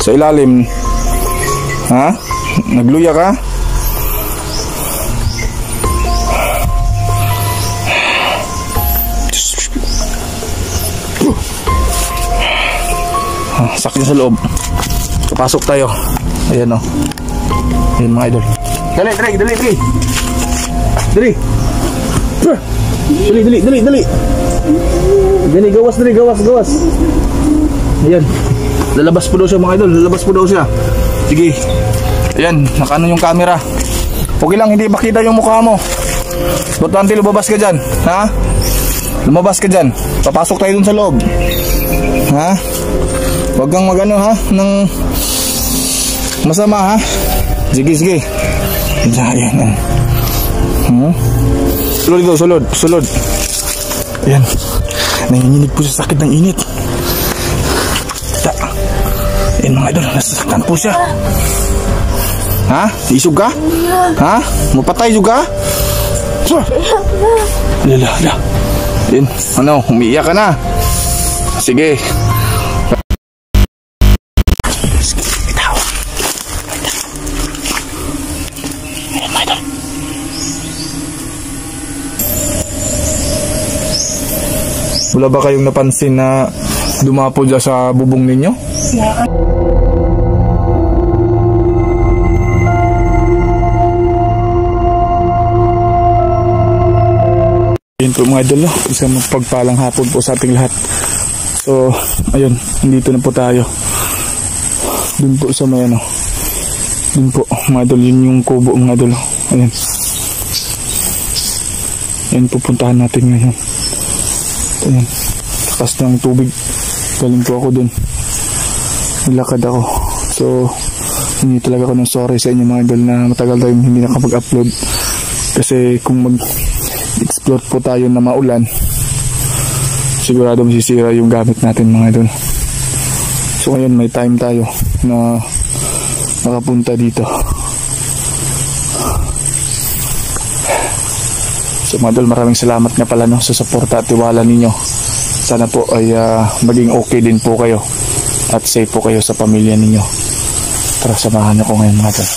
Sa ilalim. Ha? Nagluya ka? Sakit sa loob. Papasok tayo. Ayan o. Ayan mga idol. Dali. Dali, gawas. Ayan. Lalabas po daw siya mga idol. Sige. Ayan, nakaano yung camera. Okay lang, hindi makita yung mukha mo. Importante lumabas ka dyan. Ha? Lumabas ka dyan. Papasok tayo dun sa loob. Ha? Huwag kang magano ha ng masama ha. Sige. Ayan. Sulod. Ayan. Nanginginig po sa sakit ng init. Ayan mga idol, nasasaktan po siya. Ha? Isog ka? Ha? Mapatay juga? Lala. Ayan, ano, umiiyak ka na. Sige. Wala ba kayong napansin na dumapo dyan sa bubong ninyo? Ayun po mga idol, isang pagpalang hapon po sa ating lahat. So, ayun, nandito na po tayo. Dun po sa may ano. Dun po, mga idol, yun yung kubo mga idol. Ayun. Ayun, pupuntahan natin ngayon. Ayan, takas ng tubig. Galing po ako dun. Nilakad ako. So, hindi talaga ako ng sorry sa inyo mga idol na matagal tayong hindi nakapag-upload. Kasi kung mag-explore po tayo na maulan, sigurado masisira yung gamit natin mga idol. So ngayon may time tayo na makapunta dito. So mga idol, maraming salamat nga pala no, sa suporta at tiwala ninyo. Sana po ay maging okay din po kayo at safe po kayo sa pamilya ninyo. Tara, samahan niyo ko ngayon mga idol.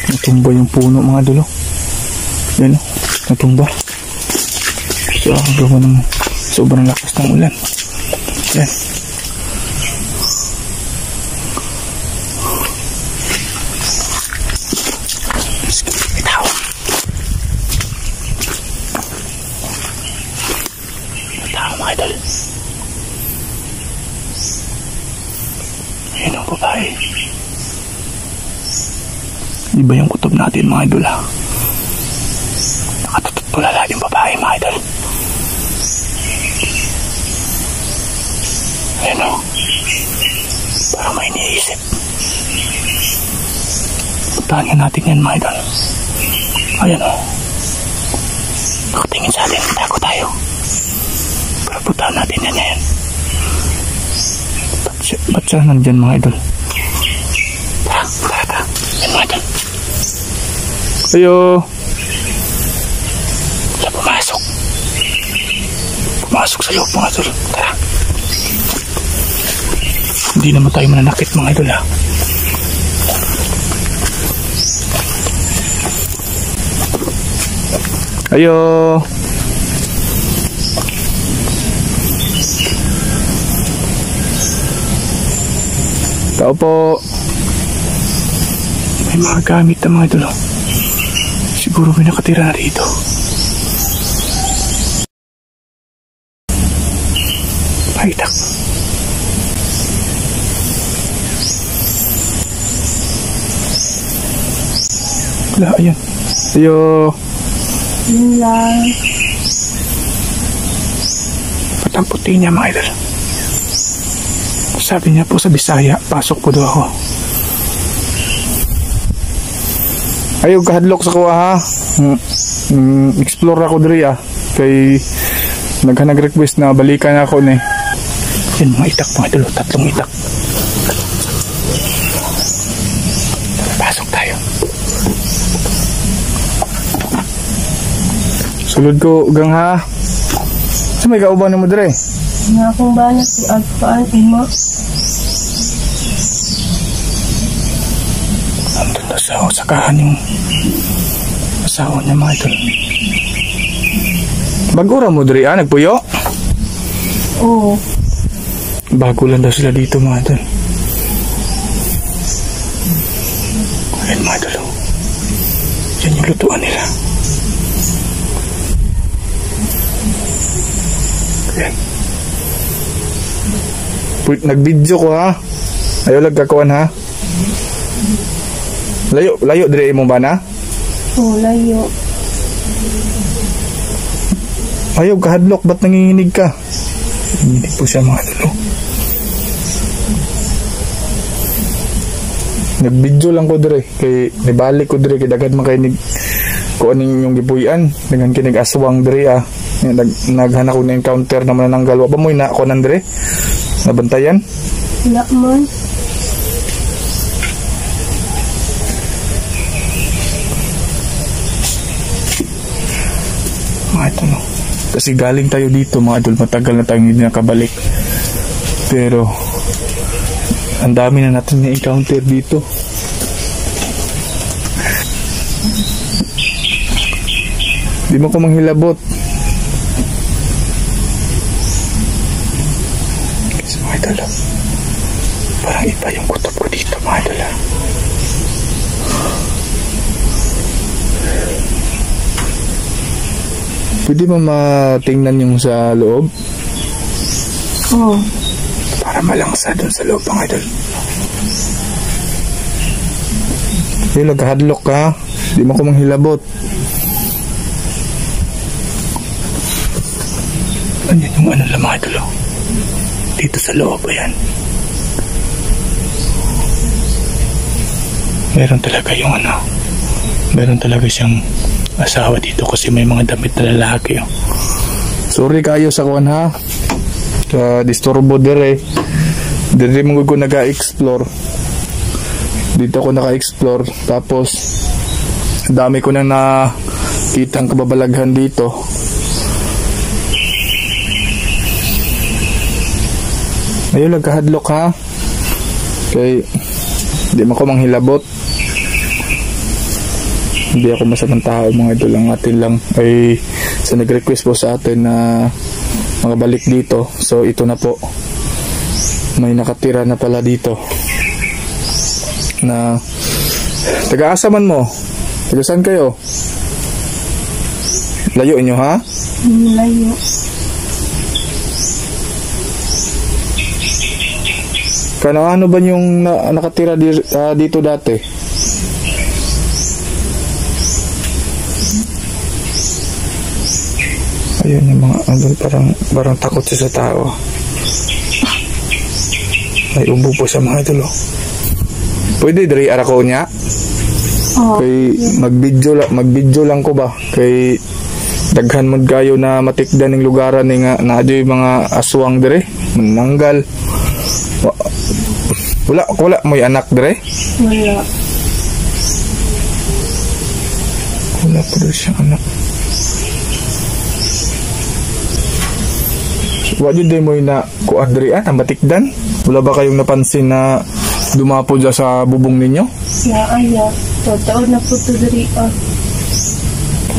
Natumba yung puno mga idol. Yan o, natumba. So gawa ng sobrang lakas ng ulan. Yan. Ayan ang babae. Iba yung kutob natin mga idol ha. Nakatutot po lala yung babae mga idol. Ayan o. Parang may iniisip. Puntahan nga natin yan mga idol. Ayan o. Nakatingin sa atin. Tago tayo. Pero puntahan natin yan yan. Ba't siya nandyan mga idol? Tara. Yan mga idol. Ayo. Wala pumasok. Pumasok sa loob mga idol. Tara. Hindi naman tayo mananakit mga idol ha. Ayo. Tao po. May mga gamit na mga idol. Siguro may nakatira na dito. Paitak. Wala, ayan. Ayo. Yun lang. Ba't ang puti niya mga idol? Sabi niya po sa Bisaya, pasok po daw ako. Ayaw kahadlok sa kuha ha. Explore ako diri ah. Kay nag-request na balikan ako ni. Yan mga itak mga idol, 3 itak. Pasok tayo. Sulod ko gang ha. Sa may kauban mo dire. Nga akong banat si Agpaan, Ima. Andun na sa sakahan yung asawa niya mga idol. Bagura mo dire nagpuyo? Oo. Bago lang daw sila dito mga idol. Ayan mga idol. Yan yung lutuan nila. Ayan. Nag-video ko ha. Ayaw lang kakuan ha. Layo dire mo ba na? Oo, layo. Ayaw kahadlok, ba't nanginginig ka? Nanginginig po siya mga idol. Nag-video lang ko dire kay nibalik ko dire kay daghan man kay ko aning yung gipuy-an dengan kinig aswang dire ah. Naghana ko na encounter naman ng galwa ba mo ina ko nan dire nabantayan Wala man. mga ito no kasi galing tayo dito mga idol, matagal na tayong hindi nakabalik pero ang dami na natin na-encounter dito. Di mo ko manghilabot. Kasi mga idol, parang iba yung kutob ko dito mga idol. Pwede mo matingnan yung sa loob? Oo. Para malangsa dun sa loob mga idol. Yung nagkahadlok ka, di mo ko manghilabot. Ganyan yung ano lang mga idol. Dito sa loob, ayan. Meron talaga yung ano. Meron talaga siyang asawa dito kasi may mga damit na lalaki. Sorry kayo sa kuwan ha. Disturbo dire. Dire mo ko naka-explore. Dito ako naka-explore. Tapos dami ko nang nakitang kababalaghan dito. Ayun, nagkahadlok ha. Kay hindi mo ko manghilabot. Hindi ako masamang tao mga idol. Ang atin lang ay sa nag-request po sa atin na mga balik dito. So ito na po. May nakatira na pala dito. Na taga-asaman mo? Taga saan kayo? Layo inyo ha? Layo. Ano ba yung nakatira dito dati? Ayun yung mga andun, parang takot siya sa tao. May ubo po siya mga idol. Pwede dari arako niya? Oo. Kay mag-video lang ko ba? Kay daghan mo kayo na matikdan ng lugaran ni nga na adoy mga aswang dire, mananggal. Wala mo'y anak dire? Wala. Wala pa daw siyang anak. Wala din mo'y na kuadrian, ang batikdan? Wala ba kayong napansin na dumapo dyan sa bubong ninyo? Aya. Totoo na po ito dari.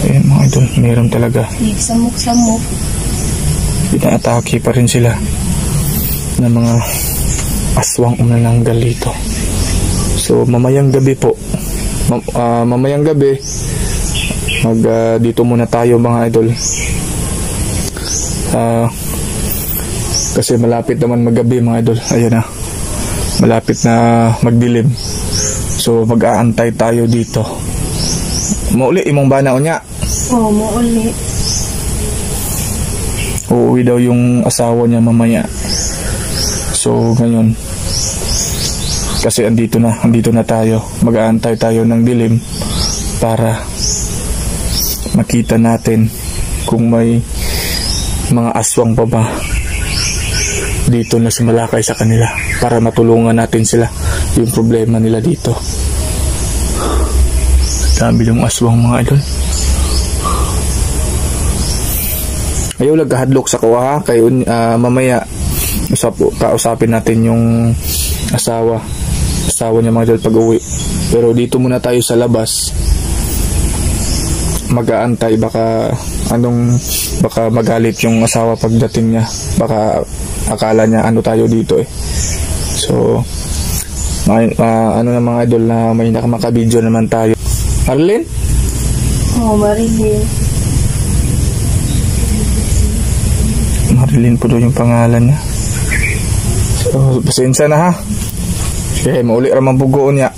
Ayan mga idol, meron talaga. Samok-samok. Pinaatake pa rin sila ng mga aswang umananggal dito. So mamayang gabi po, mamayang gabi dito muna tayo mga idol. Kasi malapit naman maggabi mga idol. Ayan na, malapit na magdilim. So mag-aantay tayo dito. Mauli imong bana unya? Oo, mauli. Uuwi daw yung asawa niya mamaya. So ngayon, kasi andito na tayo. Mag-aantay tayo ng dilim para makita natin kung may mga aswang pa ba dito na sumalakay sa kanila, para matulungan natin sila yung problema nila dito. Dami yung aswang mga idol. Ayaw lang kahadlok sa kuha ha. Kaya mamaya kausapin natin yung asawa niya mga idol pag uwi. Pero dito muna tayo sa labas. Mag-aantay, baka magalit yung asawa pagdating niya. Baka akala niya ano tayo dito eh. So ano na mga idol na may nakamaka-video naman tayo. Marilyn? Oo, Marilyn. Marilyn po daw yung pangalan niya. So pasensya na ha. Okay, mauli ramang pugoon niya.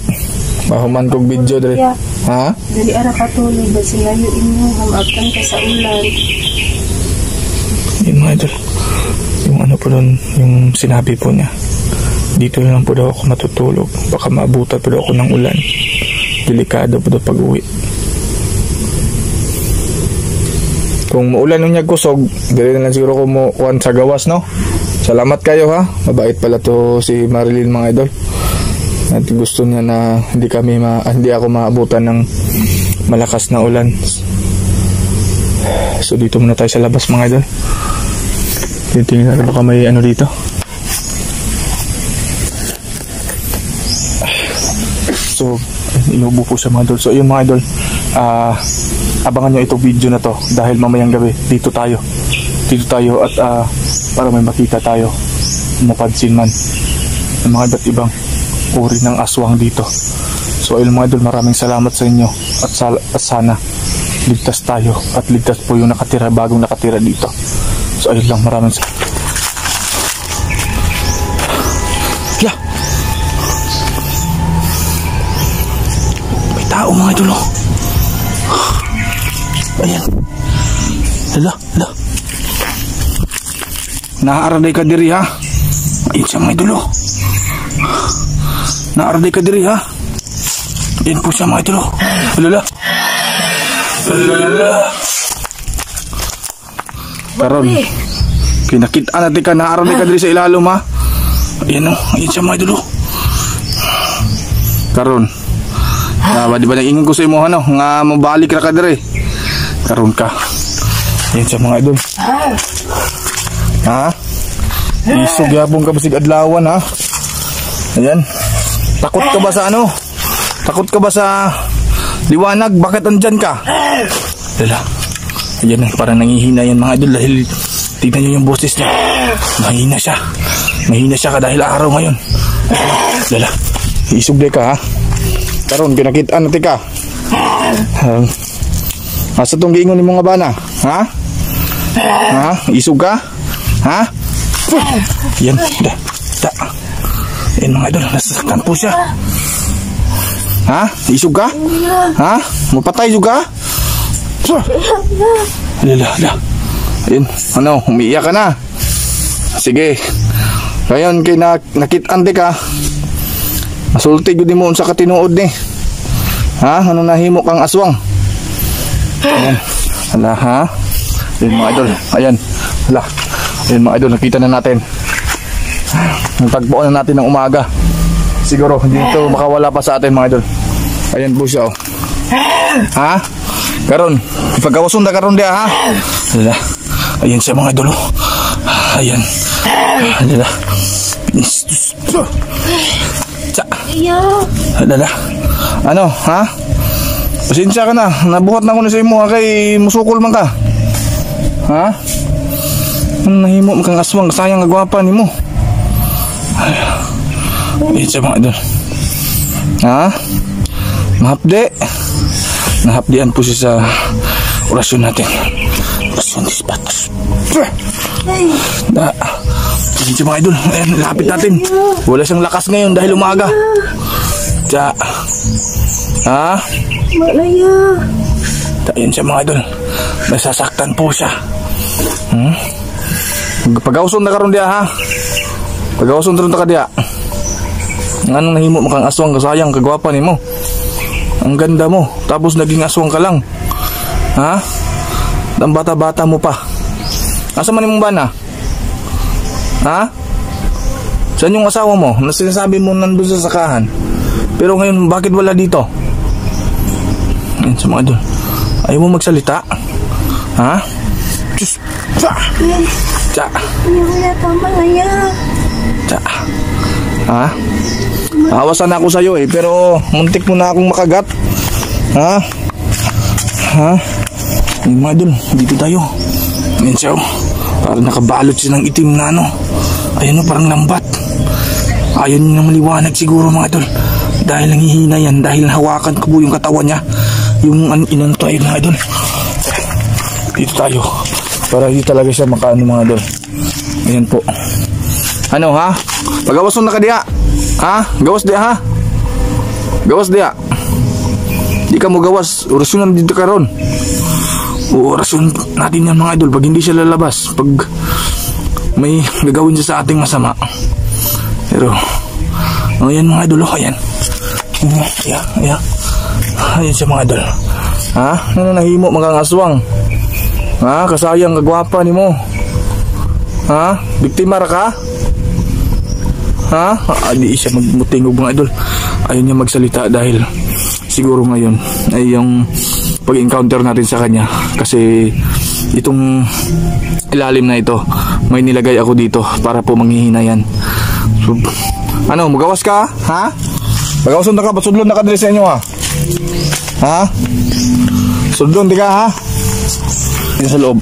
Mahuman kong video dali. Yeah. Ha? Dali ara patuloy ba sila yung inyo hamakan ka sa ulan. Yun mga idol. Yung ano po doon, yung sinabi po niya. Dito lang po daw ako matutulog. Baka maabutan po daw ako ng ulan. Delikado po daw pag uwi. Kung maulan nung niya kusog, dali na lang siguro kumukuhan sa gawas, no? Salamat kayo ha. Mabait pala to si Marilyn mga idol. At gusto niya na hindi ako maabutan ng malakas na ulan. So dito muna tayo sa labas mga idol. Titingnan natin baka may ano dito. So inubo po siya mga idol. So yun mga idol, abangan nyo itong video na to dahil mamayang gabi dito tayo at para may makita tayo, mapansin man ng mga iba't ibang uri ng aswang dito. So ayun mga idol, maraming salamat sa inyo at sana ligtas tayo at ligtas po yung bagong nakatira dito. So ayun lang, maraming salamat. Yeah. May tao mga idol. Ayan. Hala. Naaraday ka diri ha. Ayun siya mga idol. Naaraday ka diri ha. Ayan po siya mga idol. Hala. Karon, kinakita natin ka, naaraday ka diri sa ilalom ha. Ayan o, ayan siya mga idol. Karon, di ba nag-ingon ko sa imo ano, nga mabalik ra ka diri. Karon ka. Ayan siya mga idol. Ha? Isog yapong ka basig adlawan ha. Ayan. Takot ka ba sa ano? Takot ka ba sa liwanag? Bakit andyan ka? Lala. Ayan, parang nangihina yan mga idol dahil tignan nyo yung boses niya. Mahina siya. Mahina siya ka dahil araw ngayon. Lala. Isog ka ha. Karon, kinakitaan natin ka. Asa tong giingon ni mga bana? Ha? Ha? Isog ka? Ha? Yan. Yan mga idol, nasasaktan po siya. Ha? Isog ka? Ha? Mapatay juga? Lala. Yan. Ano? Umiiyak ka na? Sige. Ngayon, kay nakitante ka, masulti yun mo sa katinuod ni. Ha? Ano nahimo kang aswang? Ayan. Hala ha? Ayan mga idol. Ayan. Hala. Ayan mga idol. Nakita na natin. Nagtagpuan na natin ng umaga. Siguro hindi ito makawala pa sa atin mga idol. Ayan po siya oh. Ha? Karon. Ipagkawasun na karon dia ha? Hala. Ayan siya mga idol oh. Ayan. Hala. Hala. Ano ha? Pasensya ka na, nabuhat na ko na sa imo kay musukol man ka. Ha? Nahimo man kang aswang, sayang agwapa nimo. Ay, sa mga idol. Ha? Mahapdi. Nahapdian po siya sa orasyon natin. Orasyon dispatos. Ayun sa mga idol, ayan, lapit natin. Wala siyang lakas ngayon dahil umaga. Tiya. Ha? Malaya. Ayun siya mga idol. Nasasaktan po siya. Pag-auson na karon dia ha. Pag-auson ron ta ka dia. Anong nahimo mo kang aswang, kasayang kagwapa nimo. Ang ganda mo, tapos naging aswang ka lang. Ha? Ang bata-bata mo pa. Asa man imong bana? Ha? Saan yung asawa mo? Sinasabi mo nandun sa sakahan. Pero ngayon, bakit wala dito? Ayan sa mga idol. Ayaw mo magsalita? Ha? Diyos. Tsa! Tsa! Kuya, tama na yan. Tsa! Ha? Awasan ako sa'yo eh, pero muntik mo na akong makagat. Ha? Ha? Yung mga idol, dito tayo. Ayan siya, parang nakabalot siya ng itim na ano. Ayan o, parang lambat. Ayaw niya na maliwanag siguro mga idol. Dahil nanghihina yan, dahil hawakan ko po yung katawan niya. Yung inano tayo mga idol. Dito tayo. Para hindi talaga siya makaano mga idol. Ayan po. Ano ha? Pagawas na ka diya. Ha? Gawas diya ha? Gawas diya. Di ka mo gawas. Orasyon dito ka ron. Orasyon natin yan mga idol. Pag hindi siya lalabas. Pag may gagawin siya sa ating masama. Pero ayan mga idol. Ayan. Ayan. Ayan siya mga idol. Ha? Ano nahimo mga aswang? Ha? Kasayang kagwapa ni mo. Ha? Biktima ra ka? Ha? Di siya magmutingog mga idol. Ayaw niya magsalita dahil siguro ngayon ay yung pag-encounter natin sa kanya. Kasi itong ilalim na ito, may nilagay ako dito para po manghihina yan. So, ano, magawas ka? Ha? Magawason na ka, pasudlon na ka dali sa inyo ha? Ha? Sudlon di ka ha? Yan sa loob.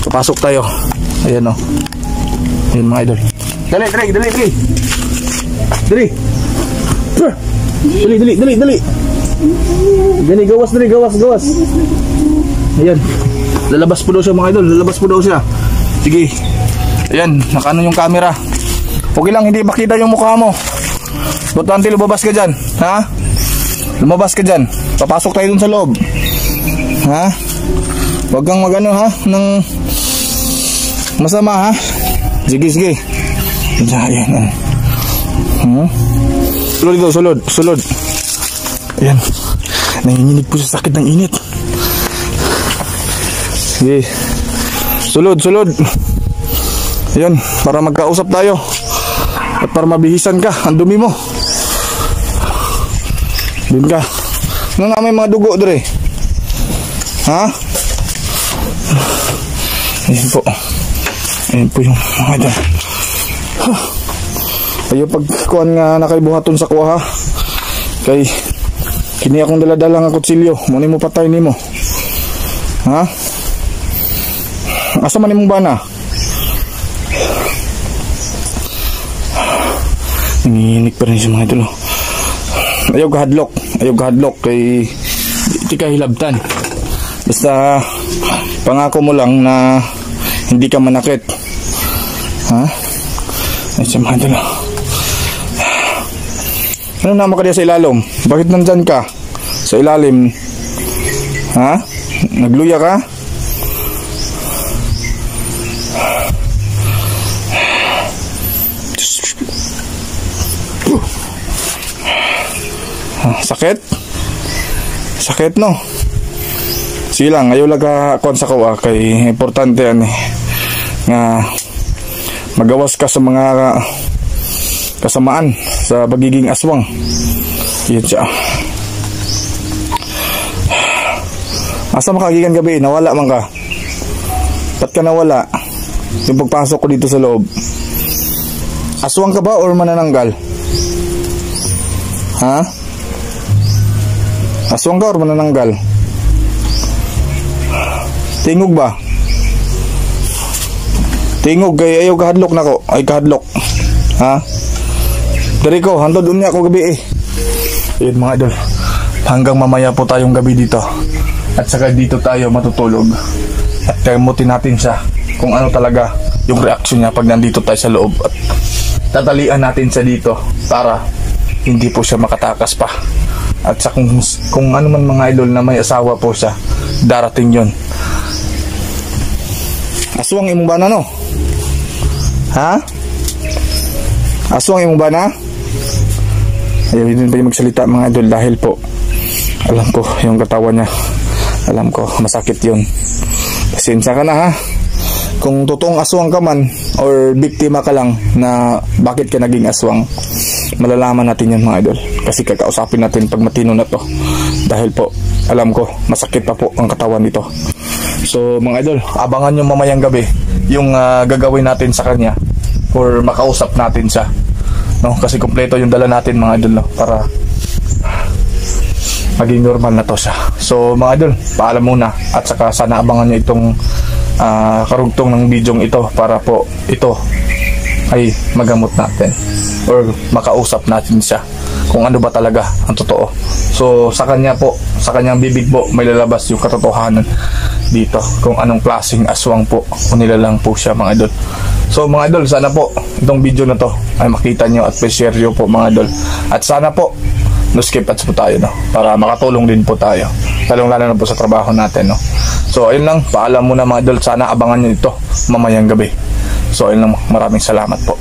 Papasok tayo. Ayan o. Ayan mga idol. Dali. Dali, gawas. Ayan. Lalabas po daw siya mga idol. Sige. Ayan, nakaano yung camera. Okay lang, hindi makita yung mukha mo. Butante, lumabas ka dyan. Ha? Lumabas ka dyan. Papasok tayo dun sa loob. Ha? Huwag kang magano ha? Nang masama ha? Sige. Ayan. Sulod. Ayan. Nanginginig po sa sakit ng init. Sige. Sulod. Ayan. Para magkausap tayo. At para mabihisan ka. Ang dumi mo. Doon ka. Ano nga may mga dugo dre? Ha? Ayan po yung mga idol. Ayaw pagkuhan nga nakaibuhaton sa kuha ha. Kay kini akong daladala nga kutsilyo. Muna mo patay ni mo. Ha? Asa man imong bana? Nanginginig pa rin siya mga idol. Ayaw gahadlok kay di ka hilabtan. Basta pangako mo lang na hindi ka manakit. Ha? Ay siya mga idol. Ano naman ka diya sa ilalom? Bakit nandyan ka? Sa ilalim? Ha? Nagluya ka? Sakit? Sakit no? Sige lang, ayaw laga kon sa kuwa. Kay importante yan nga magawas ka sa mga kasamaan sa pagiging aswang. Yan siya. Asa makagigan gabi? Nawala man ka? Ba't ka nawala? Yung pagpasok ko dito sa loob. Aswang ka ba or manananggal? Ha? Aswang ka or manananggal? Tingog ba? Tingog kay ayaw kahadlok na ko. Ay kahadlok. Ha? Dari ko, hantod unya ako gabi eh. Yun mga idol. Hanggang mamaya po tayong gabi dito. At saka dito tayo matutulog. At kamutin natin siya kung ano talaga yung reaksyon niya pag nandito tayo sa loob. At tatalian natin siya dito para hindi po siya makatakas pa. At sa kung ano man mga idol na may asawa po siya, darating yon. Aswang imong bana no? Ha? Aswang imong bana? Ayaw din pa yung magsalita mga idol dahil po alam ko yung katawan niya. Alam ko masakit yun. Pasensya ka na ha. Kung totoong aswang ka man or biktima ka lang na bakit ka naging aswang, malalaman natin yan mga idol. Kasi kakausapin natin pag matino na to. Dahil po alam ko masakit pa po ang katawan nito. So mga idol, abangan nyo mamayang gabi yung gagawin natin sa kanya or makausap natin siya, no? Kasi kompleto yung dala natin mga idol, no? Para maging normal na to siya. So mga idol, paalam muna at saka sana abangan nyo itong karugtong ng bidyong ito para po ito ay magamot natin or makausap natin siya kung ano ba talaga ang totoo. So sa kanya po, sa kanyang bibig po may lalabas yung katotohanan dito kung anong klaseng aswang po o nilalang po siya mga idol. So mga idol, sana po itong video na to ay makita nyo at share nyo po mga idol. At sana po no skip ads po tayo, no? Para makatulong din po tayo, talong lalo na po sa trabaho natin, no? So ayun lang, paalam muna mga idol, sana abangan nyo ito mamayang gabi. So ayun lang, maraming salamat po.